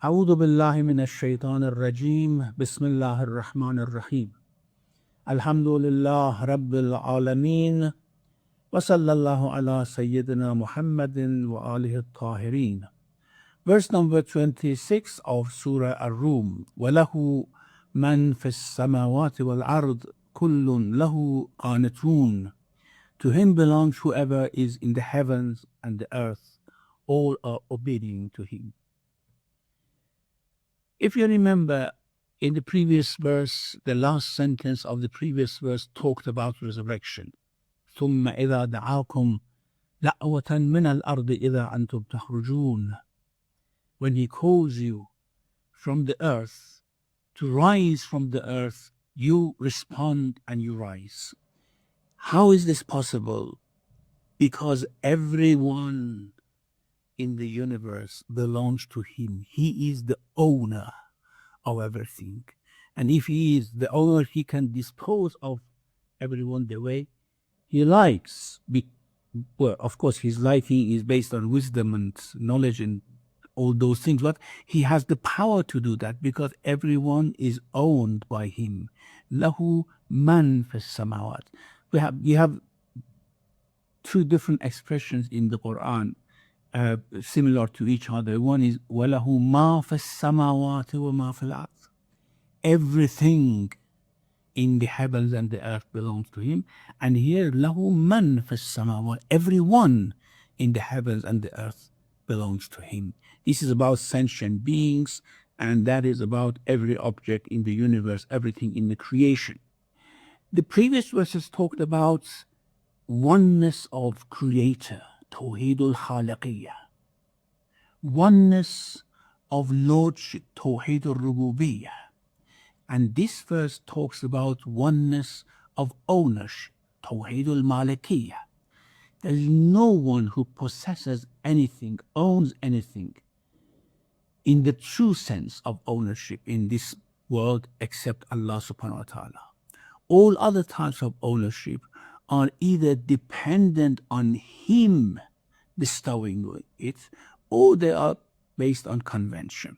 أعوذ بالله من الشيطان الرجيم بسم الله الرحمن الرحيم الحمد لله رب العالمين وصلى الله على سيدنا محمد وآله الطاهرين. Verse number 26 of Surah Ar-Rum. وَلَهُ مَنْ فِي السَّمَاوَاتِ وَالْأَرْضِ كُلٌّ لَهُ قَانِتُونَ. To him belongs whoever is in the heavens and the earth. All are obedient to him. If you remember, in the previous verse, the last sentence of the previous verse talked about resurrection. ثُمَّ إِذَا دَعَاكُمْ دَعْوَةً مِنَ الْأَرْضِ إِذَا أَنْتُمْ تَخْرُجُونَ. When he calls you from the earth, to rise from the earth, you respond and you rise. How is this possible? Because everyone in the universe belongs to him. He is the owner of everything. And if he is the owner, he can dispose of everyone the way he likes. Well, of course, his liking is based on wisdom and knowledge and all those things, but he has the power to do that because everyone is owned by him. Lahu man fis samawat. You have two different expressions in the Quran similar to each other. One is وَلَهُ مَا فِي السَّمَاوَاتِ وَمَا فِي الْأَرْضِ. Everything in the heavens and the earth belongs to him. And here لَهُ مَنْ فِي السَّمَاوَاتِ. Everyone in the heavens and the earth belongs to him. This is about sentient beings, and that is about every object in the universe, everything in the creation. The previous verses talked about oneness of Creator, Tawheedul Khaliqiyya, oneness of Lordship, Tawheedul Rububiyyah, and this verse talks about oneness of ownership, Tawheedul Malikiyya. There is no one who possesses anything, owns anything in the true sense of ownership in this world except Allah subhanahu wa ta'ala. All other types of ownership are either dependent on him bestowing it, or they are based on convention.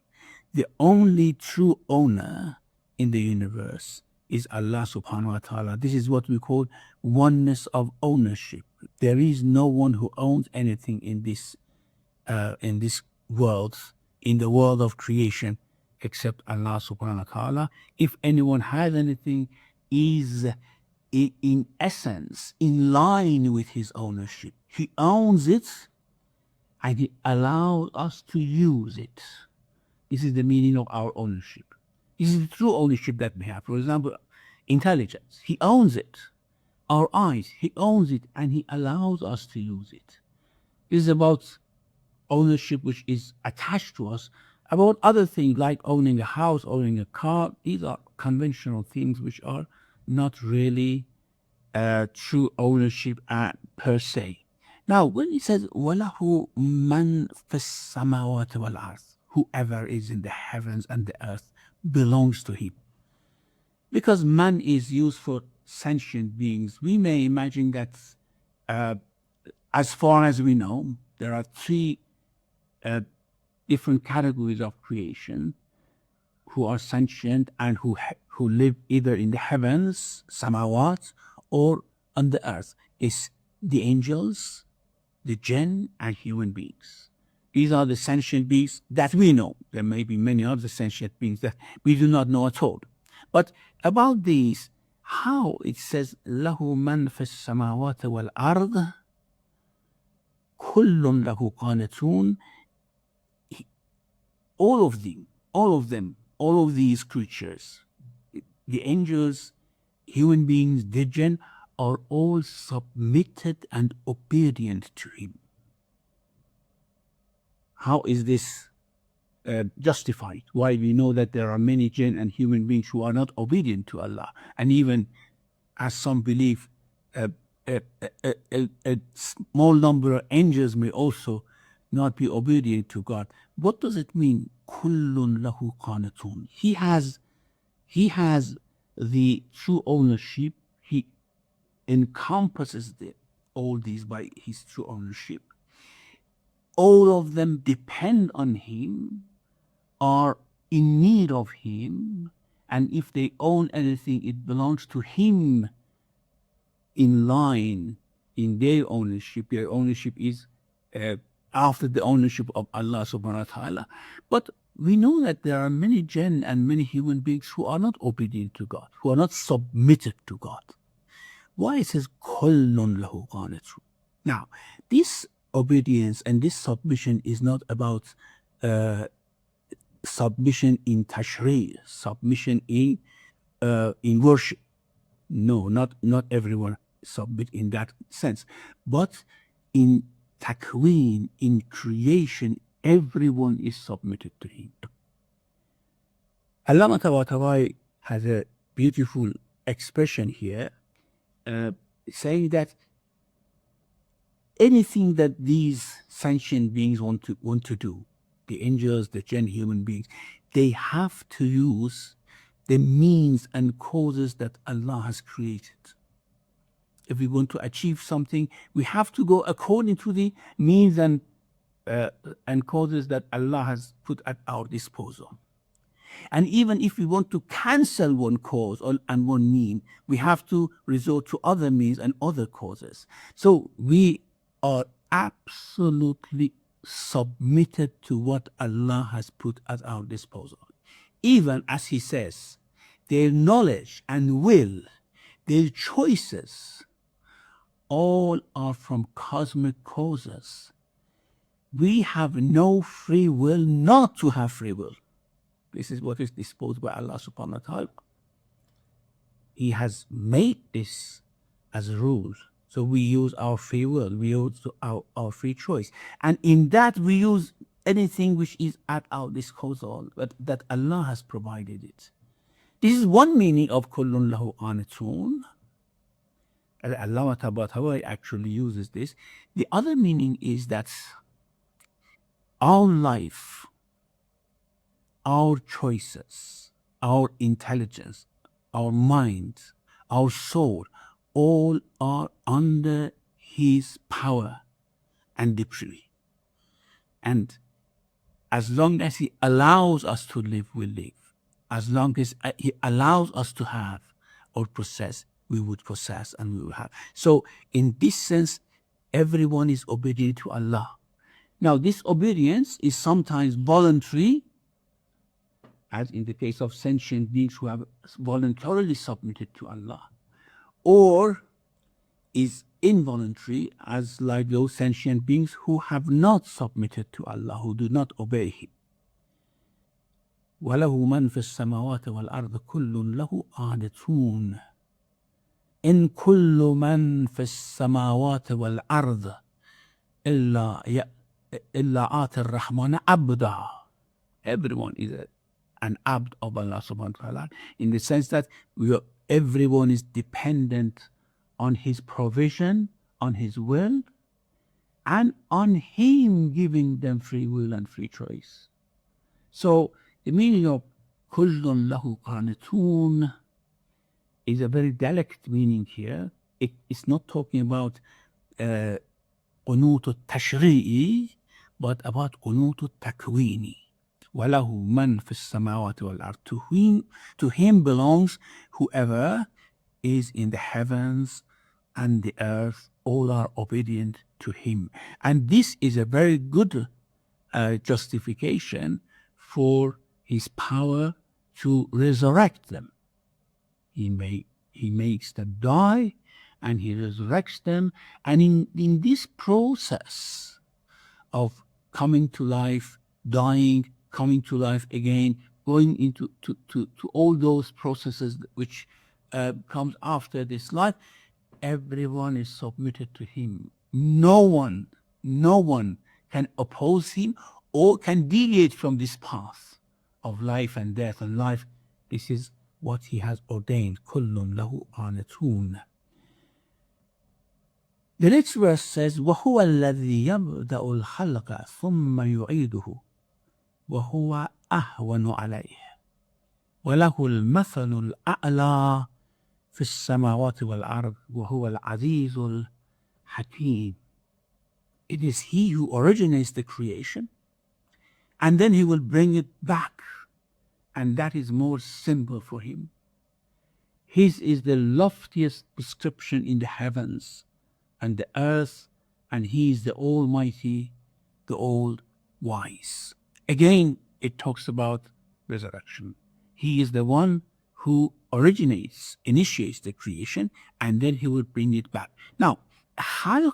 The only true owner in the universe is Allah subhanahu wa ta'ala. This is what we call oneness of ownership. There is no one who owns anything in this world, in the world of creation, except Allah subhanahu wa ta'ala. If anyone has anything, is in essence in line with his ownership. He owns it and he allows us to use it. This is the meaning of our ownership. This is the true ownership that we have. For example, intelligence. He owns it. Our eyes, he owns it and he allows us to use it. This is about ownership which is attached to us. About other things like owning a house, owning a car, these are conventional things which are not really true ownership per se. Now, when it says وَلَهُ مَنْ فِي السَّمَاوَاتِ وَالْأَرْضِ, whoever is in the heavens and the earth belongs to him. Because man is used for sentient beings, we may imagine that as far as we know, there are three different categories of creation who are sentient and who live either in the heavens, samawat, or on the earth. Is the angels, the jinn, and human beings. These are the sentient beings that we know. There may be many other sentient beings that we do not know at all. But about these, how it says, لَهُ مَنْ فِي السَّمَاوَاتِ وَالْأَرْضِ كُلٌّ لَهُ قَانِتُونَ. All of these creatures, the angels, human beings, the jinn, are all submitted and obedient to him. How is this justified? Why we know that there are many jinn and human beings who are not obedient to Allah, and even, as some believe, a small number of angels may also not be obedient to God. What does it mean? Kullun lahu qanatun. He has the true ownership. He encompasses all these by his true ownership. All of them depend on him. are in need of him, and if they own anything, it belongs to him in line in their ownership. Their ownership is after the ownership of Allah subhanahu wa ta'ala. But we know that there are many jinn and many human beings who are not obedient to God, who are not submitted to God. Why it says kullun lahu qanitun? Now, this obedience and this submission is not about submission in tashri', submission in worship. No, not everyone submit in that sense, but in takween, in creation, everyone is submitted to him. Allama Tabatabai has a beautiful expression here, saying that anything that these sentient beings want to do, the angels, the jinn, human beings, they have to use the means and causes that Allah has created. If we want to achieve something, we have to go according to the means and causes that Allah has put at our disposal. And even if we want to cancel one cause and one mean, we have to resort to other means and other causes. So we are absolutely submitted to what Allah has put at our disposal. Even as he says, their knowledge and will, their choices, all are from cosmic causes. We have no free will not to have free will. This is what is disposed by Allah subhanahu wa ta'ala. He has made this as a rule. So we use our free will, we use our free choice. And in that we use anything which is at our disposal, but that Allah has provided it. This is one meaning of kullun lahu qanitun. Allah Tabatabai actually uses this. The other meaning is that our life, our choices, our intelligence, our mind, our soul, all are under his power and decree. And as long as he allows us to live, we live. As long as he allows us to have or possess, we would possess and we will have. So in this sense, everyone is obedient to Allah. Now, this obedience is sometimes voluntary, as in the case of sentient beings who have voluntarily submitted to Allah, or is involuntary, as like those sentient beings who have not submitted to Allah, who do not obey Him. وَلَهُ مَنْ فِي السَّمَاوَاتِ وَالْأَرْضِ كُلٌّ لَهُ قَانِتُونَ إِنْ كُلُّ مَنْ فِي السَّمَاوَاتِ وَالْأَرْضِ إِلَّا آتِ الرَّحْمَنَ عَبْدًا. Everyone is an abd of Allah subhanahu wa ta'ala, in the sense that everyone is dependent on His provision, on His will, and on Him giving them free will and free choice. So the meaning of kullun lahu qanitun is a very delicate meaning here. It's not talking about qunut al-tashri'i, but about qunut al-takwini. وَلَهُ مَنْ فِي السَّمَاوَاتِ وَالْأَرْضِ. To him belongs whoever is in the heavens and the earth, all are obedient to him. And this is a very good justification for his power to resurrect them. He makes them die and he resurrects them. And in this process of coming to life, dying, coming to life again, going into to all those processes which comes after this life, everyone is submitted to him. No one can oppose him or can deviate from this path of life and death and life. This is what he has ordained. Kullun lahu qanitun. The next verse says, وَهُوَ الَّذِي يَبْدَأُ الْخَلْقَ ثُمَّ يُعِيدُهُ وَهُوَ أَهْوَنُ عَلَيْهِ وَلَهُ الْمَثَلُ الْأَعْلَى في السماوات والأرض وهو العزيز الحكيم. It is he who originates the creation and then he will bring it back. And that is more simple for him. His is the loftiest prescription in the heavens and the earth, and he is the Almighty, the All-Wise. Again, it talks about resurrection. He is the one who originates, initiates the creation, and then he will bring it back. Now, khalq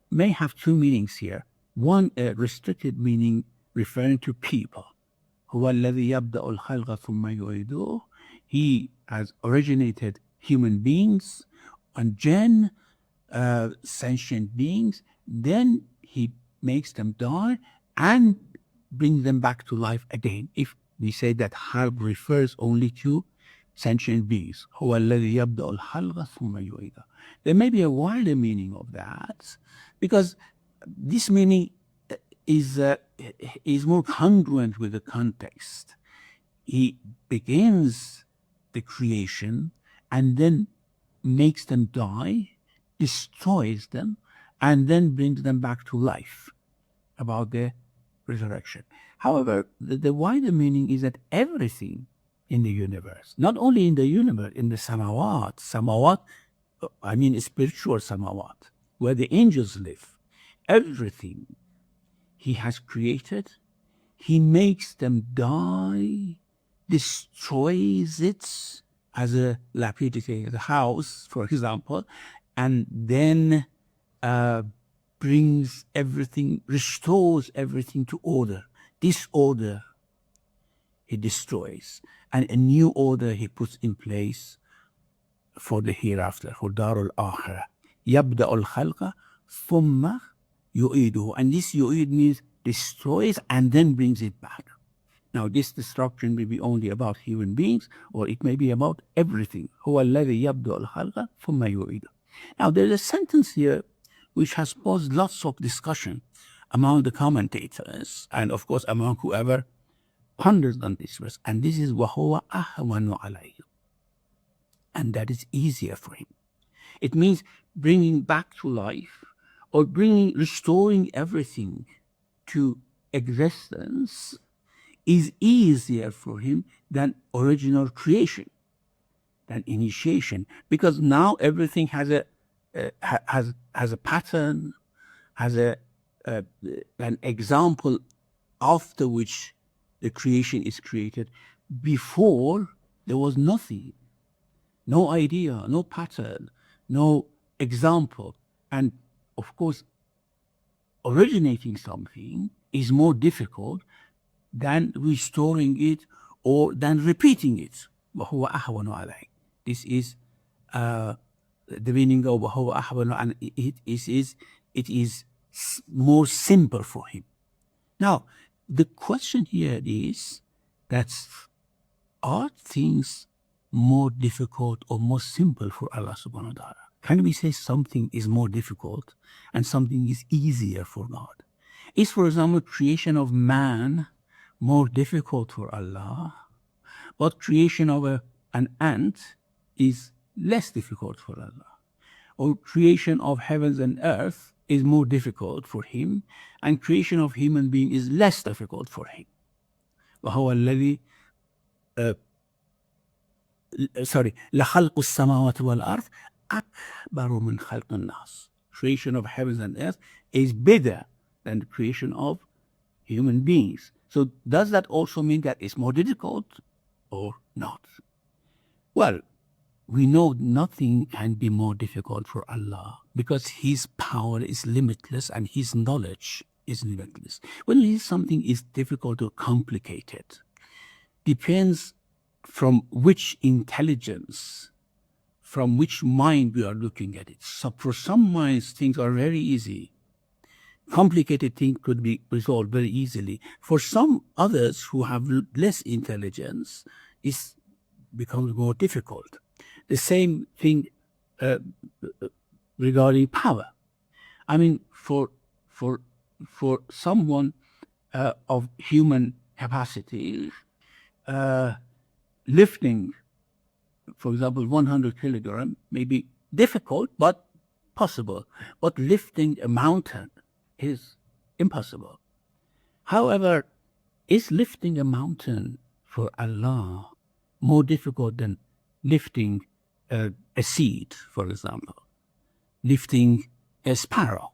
may have two meanings here. One, a restricted meaning referring to people. هو الذي يبدأ الخلق ثم يعيده. He has originated human beings and jinn, sentient beings. Then he makes them die and brings them back to life again. If we say that khalq refers only to sentient beings, هو الذي يبدأ الخلق ثم يعيده. There may be a wider meaning of that, because this meaning is more congruent with the context. He begins the creation and then makes them die, destroys them, and then brings them back to life, about the resurrection. However, the wider meaning is that everything in the universe, not only in the universe, in the samawat, I mean spiritual samawat, where the angels live, everything he has created, he makes them die, destroys it as a lapidated house, for example, and then brings everything, restores everything to order. Disorder he destroys, and a new order he puts in place for the hereafter, for Darul Akhirah. يبدأ الخلق ثم يعيده, and this yu'id means destroys and then brings it back. Now, this destruction may be only about human beings, or it may be about everything. هو الذي يبدأ الخلق ثم يعيده. Now, there's a sentence here which has caused lots of discussion among the commentators, and of course among whoever ponders on this verse, and this is وَهُوَ أَهْوَنُ عَلَيْهِ, and that is easier for him. It means bringing back to life, or restoring everything to existence is easier for him than original creation, than initiation, because now everything has a pattern, has an example after which the creation is created. Before, there was nothing, no idea, no pattern, no example. And of course, originating something is more difficult than restoring it or than repeating it. وَهُوَ أَهْوَنُ عَلَيْهِ. This is the meaning of وَهُوَ أَهْوَنُ, and it is more simple for him. Now, the question here is that are things more difficult or more simple for Allah subhanahu wa ta'ala? Can we say something is more difficult and something is easier for God? Is, for example, creation of man more difficult for Allah, but creation of an ant is less difficult for Allah? Or creation of heavens and earth is more difficult for him, and creation of human being is less difficult for him? وهو الذي لخلق السماوات والأرض أكبر من خلق الناس. Creation of heavens and earth is bigger than the creation of human beings. So does that also mean that it's more difficult or not? Well, we know nothing can be more difficult for Allah, because his power is limitless and his knowledge is limitless. When something is difficult or complicated, depends from which intelligence, from which mind we are looking at it. So for some minds, things are very easy. Complicated things could be resolved very easily. For some others who have less intelligence, it becomes more difficult. The same thing regarding power. I mean, for someone of human capacity, lifting, for example, 100 kilograms may be difficult but possible. But lifting a mountain is impossible. However, Is lifting a mountain for Allah more difficult than lifting a seed, for example? Lifting a sparrow,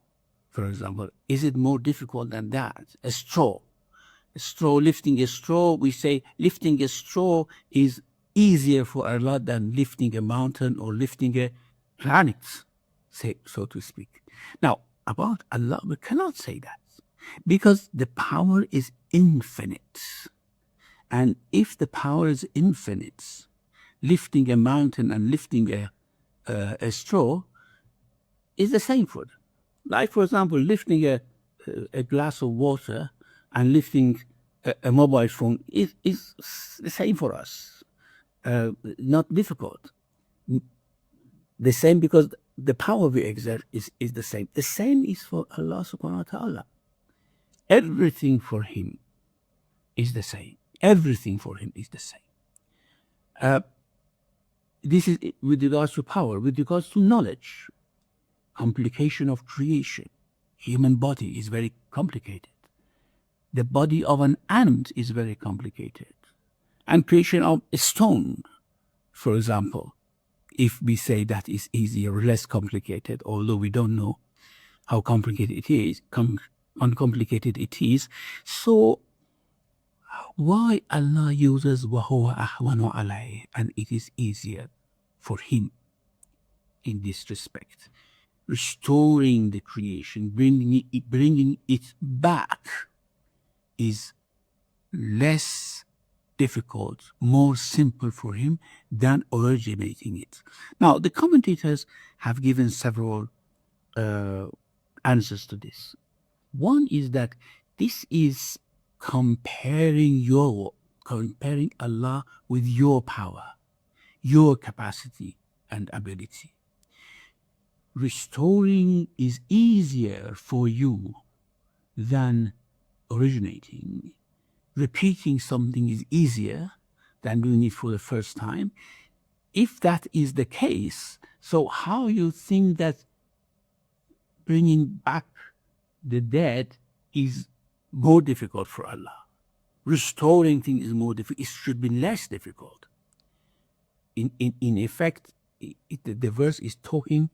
for example, is it more difficult than that? A straw. Lifting a straw, we say lifting a straw is easier for Allah than lifting a mountain or lifting a planet, so to speak. Now, about Allah, we cannot say that because the power is infinite. And if the power is infinite, lifting a mountain and lifting a straw is the same for them. Like, for example, lifting a glass of water and lifting a mobile phone is the same for us, not difficult. The same because the power we exert is the same. The same is for Allah subhanahu wa ta'ala. Everything for Him is the same. Everything for Him is the same. This is with regards to power. With regards to knowledge, complication of creation. Human body is very complicated. The body of an ant is very complicated. And creation of a stone, for example, if we say that is easier or less complicated, although we don't know how complicated it is, uncomplicated it is. So why Allah uses وَهُوَ أَحْوَنُ عَلَيْهِ, and it is easier for Him in this respect? Restoring the creation, bringing it back is less difficult, more simple for Him than originating it. Now, the commentators have given several answers to this. One is that this is comparing Allah with your power, your capacity and ability. Restoring is easier for you than originating. Repeating something is easier than doing it for the first time. If that is the case, so how you think that bringing back the dead is more difficult for Allah? Restoring things is more difficult. It should be less difficult. In effect, the verse is talking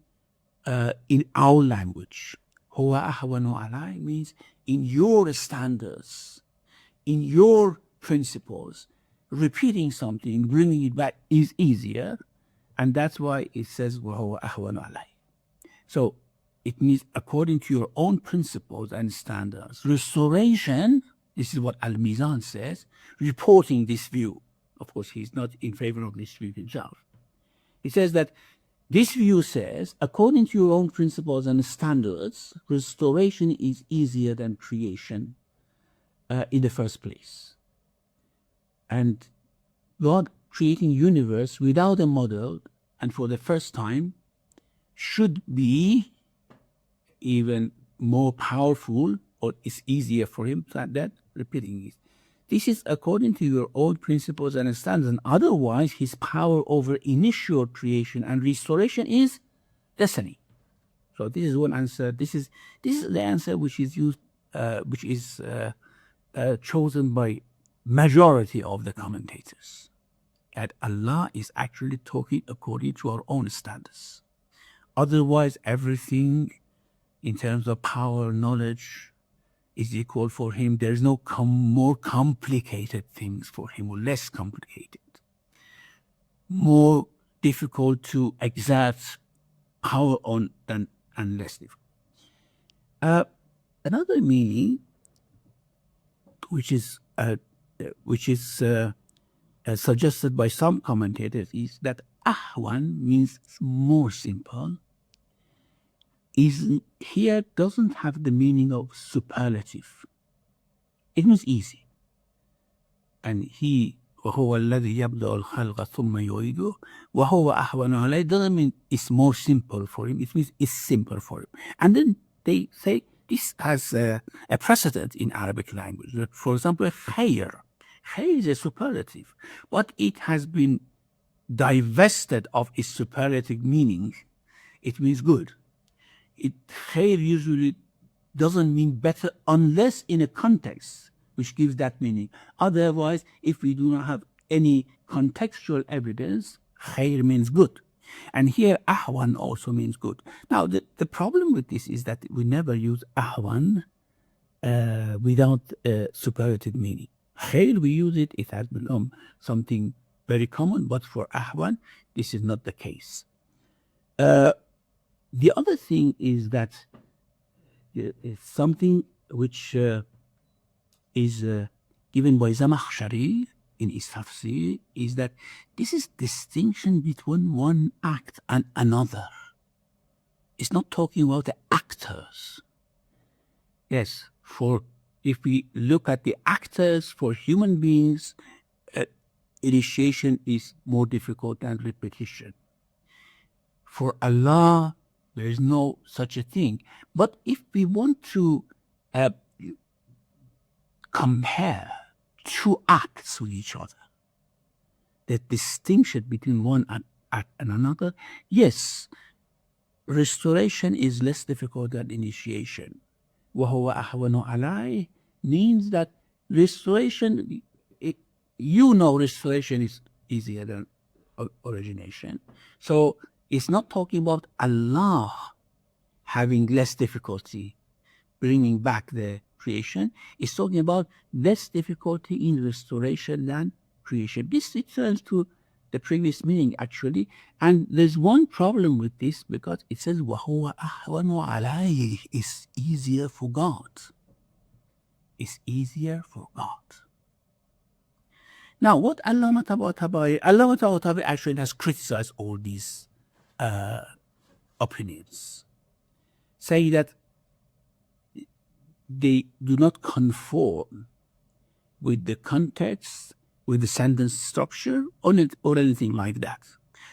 in our language. Huwa ahwanu alai means in your standards, in your principles, repeating something, bringing it back is easier, and that's why it says huwa ahwanu alai. So it means according to your own principles and standards. Restoration, this is what Al-Mizan says, reporting this view. Of course, he's not in favor of this view himself. He says that this view says, according to your own principles and standards, restoration is easier than creation in the first place. And God creating universe without a model and for the first time should be even more powerful, or it's easier for Him than repeating it. This is according to your own principles and standards, and otherwise His power over initial creation and restoration is destiny. So this is one answer. This is the answer which is used, chosen by majority of the commentators. That Allah is actually talking according to our own standards. Otherwise, everything in terms of power, knowledge, is equal for Him. There is no more complicated things for Him, or less complicated, more difficult to exert power on and less difficult. Another meaning, which is suggested by some commentators, is that ahwan means more simple. Is here doesn't have the meaning of superlative. It means easy. And He وهو الذي يبدأ الخلق ثم يعيده وهو أهون عليه doesn't mean it's more simple for Him. It means it's simple for Him. And then they say this has a precedent in Arabic language. For example, خير. خير is a superlative, but it has been divested of its superlative meaning. It means good. Khair usually doesn't mean better unless in a context which gives that meaning. Otherwise, if we do not have any contextual evidence, khair means good. And here, ahwan also means good. Now, the problem with this is that we never use ahwan without superlative meaning. Khair, we use it, it has become something very common, but for ahwan, this is not the case. The other thing is that it's something which is given by Zamakhshari in his Tafsir, is that this is distinction between one act and another. It's not talking about the actors. Yes, for if we look at the actors for human beings, initiation is more difficult than repetition. For Allah, there is no such a thing. But if we want to compare two acts with each other, the distinction between one act and another, yes, restoration is less difficult than initiation. وَهُوَ أَحْوَنُ عَلَيْهِ means that restoration, restoration is easier than origination. So it's not talking about Allah having less difficulty bringing back the creation. It's talking about less difficulty in restoration than creation. This returns to the previous meaning, actually. And there's one problem with this, because it says, وَهُوَ أَحْوَنُ عَلَيْهِ is easier for God. It's easier for God. Now, what Allama Tabatabai actually has criticized all these opinions, say that they do not conform with the context, with the sentence structure, or anything like that.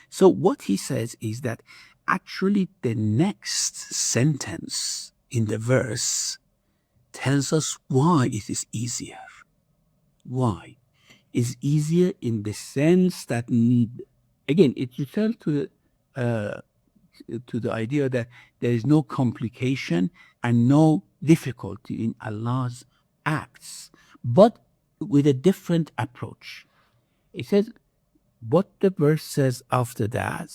So what he says is that actually the next sentence in the verse tells us why it is easier. Why? It's easier in the sense that, again, it returns to the idea that there is no complication and no difficulty in Allah's acts, but with a different approach. It says, what the verse says after that,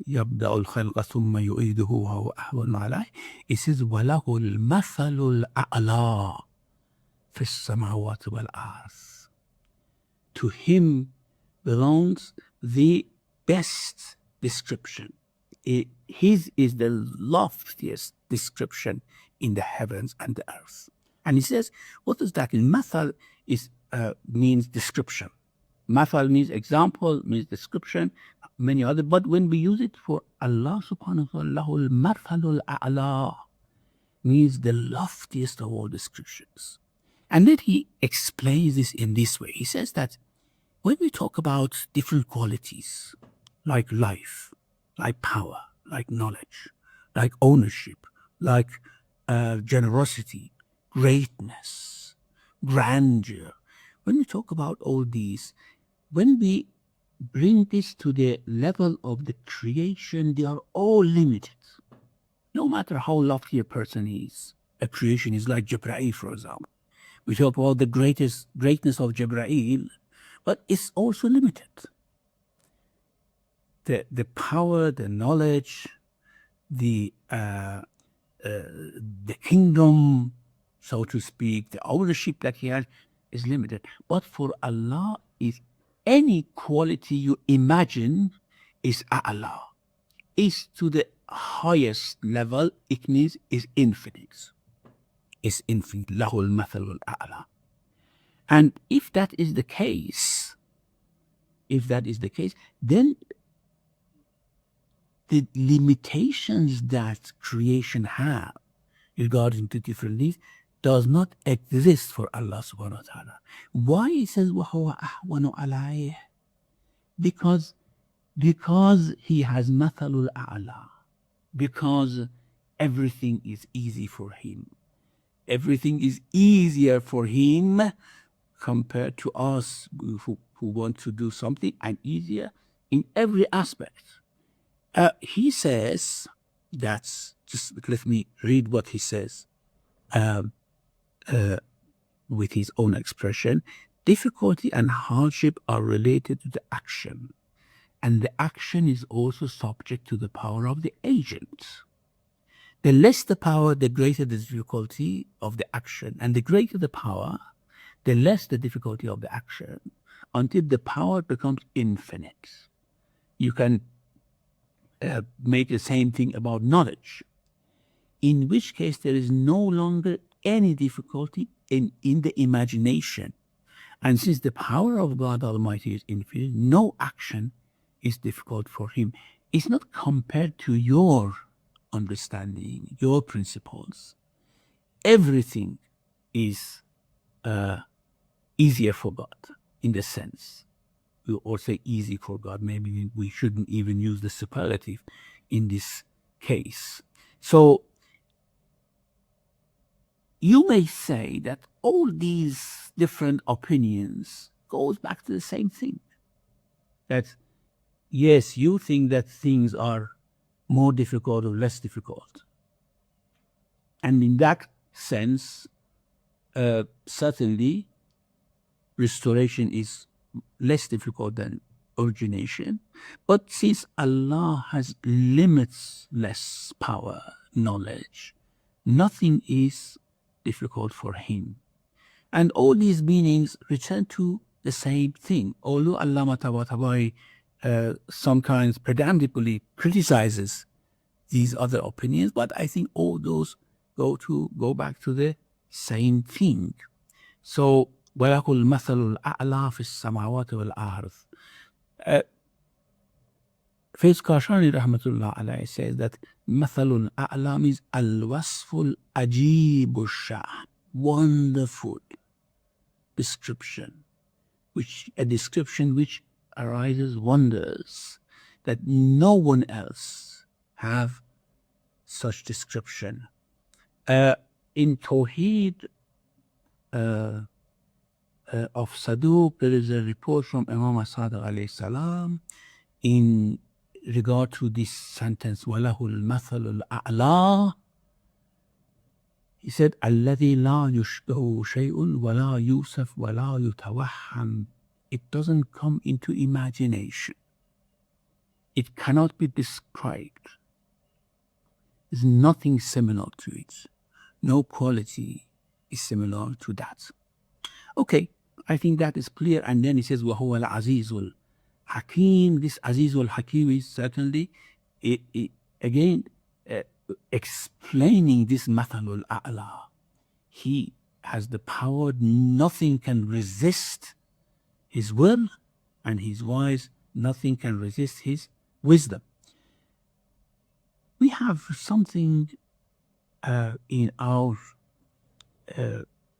يَبْدَأُ الْخَلْقَ ثُمَّ يُعِيدُهُ وَهُوَ أَحْوَنُ عَلَيْهِ, it says, وَلَهُ الْمَثَلُ الْأَعْلَى فِي السَّمَاوَاتِ وَالْأَرْضِ. To him belongs the best description. His is the loftiest description in the heavens and the earth. And he says, what does that mean? Mathal means description. Mathal means example, means description, many other. But when we use it for Allah subhanahu wa ta'ala, mathalul a'la means the loftiest of all descriptions. And then he explains this in this way. He says that when we talk about different qualities, like life, like power, like knowledge, like ownership, like generosity, greatness, grandeur, when we talk about all these, when we bring this to the level of the creation, they are all limited. No matter how lofty a person is, a creation is like Jibreel, for example. We talk about the greatness of Jibreel, but it's also limited. The power, the knowledge, the kingdom, so to speak, the ownership that he has is limited. But for Allah, is any quality you imagine is Allah. Is to the highest level, it means is infinite. Is infinite. Lahul mathalul a'la. And if that is the case, then the limitations that creation have regarding to different needs does not exist for Allah subhanahu wa ta'ala. Why he says وَهُوَ أَحْوَنُ عَلَيْهِ? Because he has mathalul a'la. Because everything is easy for him. Everything is easier for him compared to us who want to do something, and easier in every aspect. He says, just let me read what he says. with his own expression, difficulty and hardship are related to the action, and the action is also subject to the power of the agent. The less the power, the greater the difficulty of the action, and the greater the power, the less the difficulty of the action, until the power becomes infinite. You can make the same thing about knowledge, in which case there is no longer any difficulty in the imagination. And since the power of God Almighty is infinite, no action is difficult for him. It's not compared to your understanding, your principles. Everything is easier for God in the sense. We all say easy for God. Maybe we shouldn't even use the superlative in this case. So you may say that all these different opinions goes back to the same thing. That yes, you think that things are more difficult or less difficult. And in that sense, certainly restoration is less difficult than origination. But since Allah has limitless power, knowledge, nothing is difficult for him. And all these meanings return to the same thing. Although Allama Tabatabai sometimes pedantically criticizes these other opinions, but I think all those go back to the same thing. So وَلَهُ الْمَثَلُ الْأَعْلَى فِي السَّمَاوَاتِ وَالْأَرْضِ. Faiz Kashani Rahmatullah Alayhi says that مثل الأعلى means الوصف العجيب الشأن, wonderful description, a description which arises wonders, that no one else have such description. In Tawheed of Saduq, there is a report from Imam Sadiq alayhi salam in regard to this sentence, وَلَهُ الْمَثَلُ الْأَعْلَى. He said, الَّذِي لَا يُشْبِهُ شَيْءٌ وَلَا يُوصَفْ وَلَا يُتَوَهَّمْ. It doesn't come into imagination. It cannot be described. There's nothing similar to it. No quality is similar to that. Okay, I think that is clear. And then he says, وَهُوَ الْعَزِيزُ Hakim. This Azizul Hakim is certainly, again, explaining this Mathalul A'la. He has the power, nothing can resist his will, and he's wise, nothing can resist his wisdom. We have something in our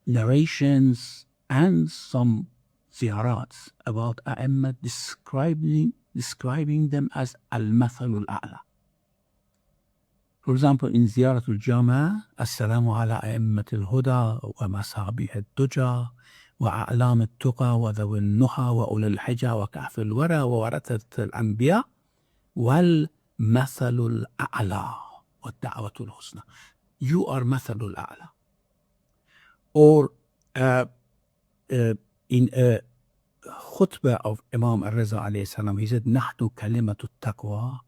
narrations and some ziyarats about A'immat describing them as Al-Mathalul A'la. For example, in Ziyaratul Jama, Assalamu ala A'immatil Huda wa Masabih al-Tuja wa A'lam al-Tuqa wa Dhawi al-Nuha wa Ula al-Hija wa Kahf al-Wara wa Warathat al-Anbiya wal Mathalul A'la wa Da'watul Husna. You are Mathalul A'la. Or in a khutbah of Imam al-Raza alayhi salam, he said, نحن كلمة التقوى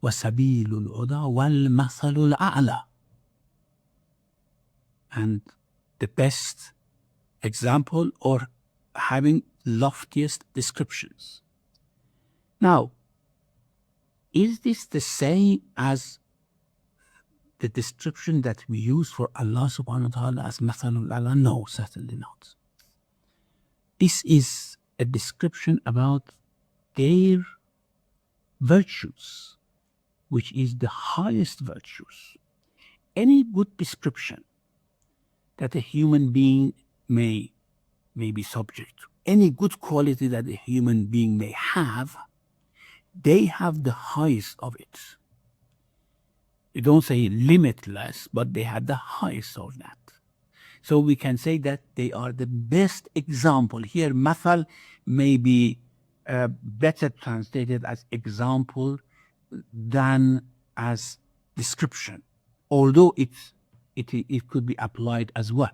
وسبيل الهدى والمثل الأعلى. And the best example, or having loftiest descriptions. Now, is this the same as the description that we use for Allah subhanahu wa ta'ala as Mathalul A'la? No, certainly not. This is a description about their virtues, which is the highest virtues. Any good description that a human being may be subject to, any good quality that a human being may have, they have the highest of it. You don't say limitless, but they have the highest of that. So we can say that they are the best example. Here, Mathal may be better translated as example than as description, although it could be applied as well.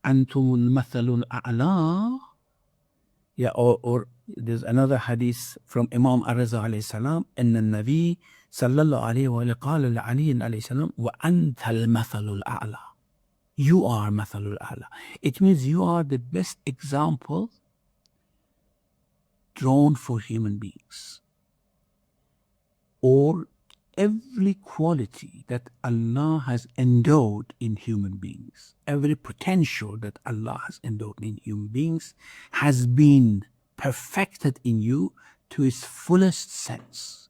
أنتم المثل الأعلى. Yeah, or there's another hadith from Imam Ar-Raza alayhi salam, أن النبي صلى الله عليه وآله قال لعلي عليه السلام وأنت المثل الأعلى. You are مثل الأعلى. It means you are the best example drawn for human beings. Or every quality that Allah has endowed in human beings, every potential that Allah has endowed in human beings has been perfected in you to its fullest sense.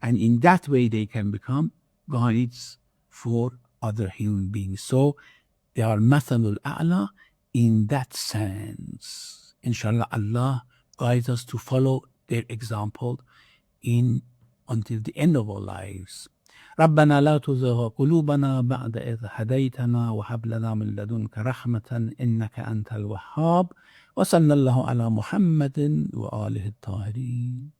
And in that way they can become guides for other human beings. So they are mathalul a'la in that sense. Inshallah, Allah guides us to follow their example in until the end of our lives. ربنا لا تزغ قلوبنا بعد إذ هديتنا وهب لنا من لدنك رحمة إنك أنت الوهاب وصلى الله على محمد وآله الطاهرين.